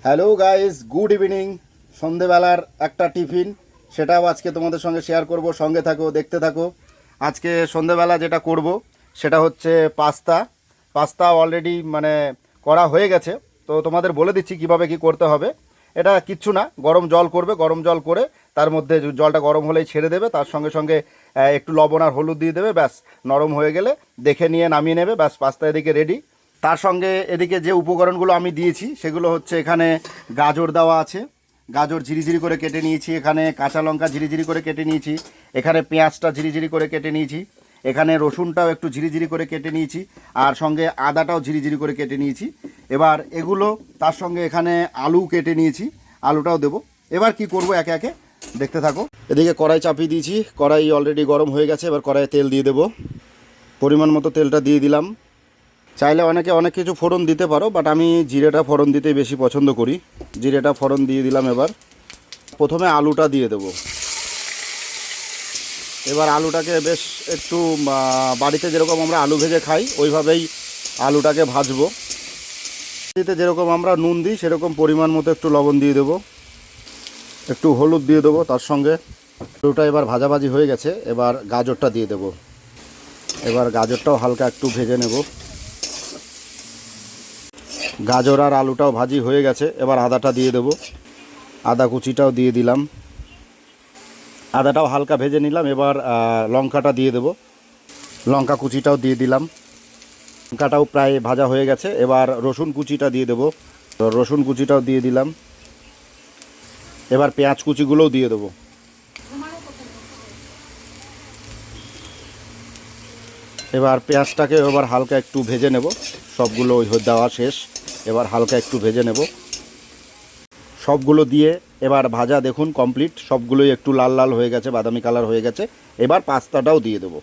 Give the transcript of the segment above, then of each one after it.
Hello guys, good evening. সন্ধেবেলার একটা tiffin, সেটাও আজকে তোমাদের সঙ্গে শেয়ার করব। সঙ্গে থাকো, দেখতে থাকো। আজকে সন্ধেবেলা যেটা করব সেটা হচ্ছে পাস্তা অলরেডি করা হয়ে গেছে। তো তোমাদের বলে দিচ্ছি কিভাবে কি করতে হবে। এটা কিচ্ছু না, গরম জল করবে, গরম জল করে তার মধ্যে জলটা গরম হলেই ছেড়ে দেবে, তার সঙ্গে সঙ্গে একটু লবণ আর হলুদ দিয়ে দেবে, ব্যাস নরম হয়ে গেলে দেখে নিয়ে নামিয়ে নেবে, ব্যাস পাস্তা এদিকে রেডি। তার সঙ্গে এদিকে যে উপকরণগুলো আমি দিয়েছি সেগুলো হচ্ছে, এখানে গাজর দেওয়া আছে, গাজর ঝিরিঝিরি করে কেটে নিয়েছি, এখানে কাঁচা লঙ্কা ঝিরিঝিরি করে কেটে নিয়েছি, এখানে পেঁয়াজটা ঝিরিঝিরি করে কেটে নিয়েছি, এখানে রসুনটাও একটু ঝিরিঝিরি করে কেটে নিয়েছি, আর সঙ্গে আদাটাও ঝিরিঝিরি করে কেটে নিয়েছি। এবার এগুলো তার সঙ্গে এখানে আলু কেটে নিয়েছি, আলুটাও দেবো। এবার কি করব একে একে দেখতে থাকো। এদিকে কড়াই চাপিয়ে দিয়েছি, কড়াই অলরেডি গরম হয়ে গেছে। এবার কড়াইয়ে তেল দিয়ে দেবো, পরিমাণ মতো তেলটা দিয়ে দিলাম। চাইলে অনেকে অনেক কিছু ফোড়ন দিতে পারো, বাট আমি জিরেটা ফোড়ন দিতেই বেশি পছন্দ করি। জিরেটা ফোড়ন দিয়ে দিলাম। এবার প্রথমে আলুটা দিয়ে দেবো। এবার আলুটাকে বেশ একটু বাড়িতে যেরকম আমরা আলু ভেজে খাই ওইভাবেই আলুটাকে ভাজবো। বাড়িতে যেরকম আমরা নুন দিই সেরকম পরিমাণ মতো একটু লবণ দিয়ে দেবো, একটু হলুদ দিয়ে দেবো তার সঙ্গে। আলুটা এবার ভাজাভাজি হয়ে গেছে, এবার গাজরটা দিয়ে দেবো। এবার গাজরটাও হালকা একটু ভেজে নেব। গাজর আর আলুটাও ভাজি হয়ে গেছে, এবার আদাটা দিয়ে দেবো। আদা কুচিটাও দিয়ে দিলাম, আদাটাও হালকা ভেজে নিলাম। এবার লঙ্কাটা দিয়ে দেবো, লঙ্কা কুচিটাও দিয়ে দিলাম। লঙ্কাটাও প্রায় ভাজা হয়ে গেছে, এবার রসুন কুচিটা দিয়ে দেবো, রসুন কুচিটাও দিয়ে দিলাম। এবার পেঁয়াজ কুচিগুলোও দিয়ে দেবো। এবার পেঁয়াজটাকে এবার হালকা একটু ভেজে নেব। সবগুলো ওই দেওয়া শেষ, এবার হালকা একটু ভেজে নেব সবগুলো দিয়ে। এবার ভাজা দেখুন কমপ্লিট, সবগুলোই একটু লাল লাল হয়ে গেছে, বাদামি কালার হয়ে গেছে। এবার পাস্তাটাও দিয়ে দেবো।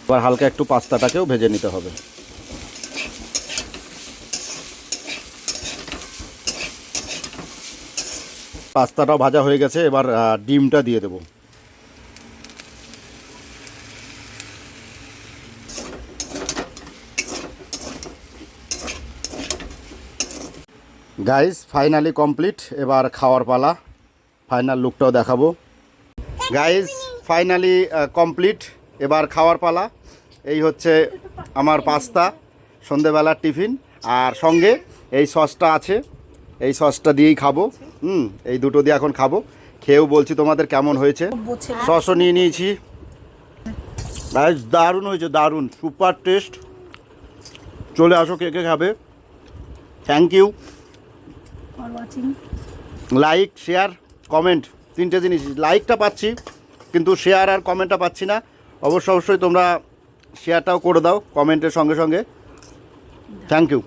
এবার হালকা একটু পাস্তাটাকেও ভেজে নিতে হবে। পাস্তাটাও ভাজা হয়ে গেছে, এবার ডিমটা দিয়ে দেবো। গাইস ফাইনালি কমপ্লিট, এবার খাওয়ার পালা। ফাইনাল লুকটাও দেখাবো। গাইস ফাইনালি কমপ্লিট, এবার খাওয়ার পালা। এই হচ্ছে আমার পাস্তা, সন্ধেবেলার টিফিন। আর সঙ্গে এই সসটা আছে, এই সসটা দিয়েই খাবো। এই দুটো দিয়ে এখন খাবো। খেয়েও বলছি তোমাদের কেমন হয়েছে। সসও নিয়ে নিয়েছি। গাইস দারুণ হয়েছে, দারুণ, সুপার টেস্ট। চলে আসো, কে কে খাবে। Thank you. Like, share, comment, তিনটে জিনিস। লাইকটা পাচ্ছি কিন্তু শেয়ার আর কমেন্টটা পাচ্ছি না। অবশ্যই তোমরা শেয়ারটাও করে দাও কমেন্টের সঙ্গে সঙ্গে। Thank you.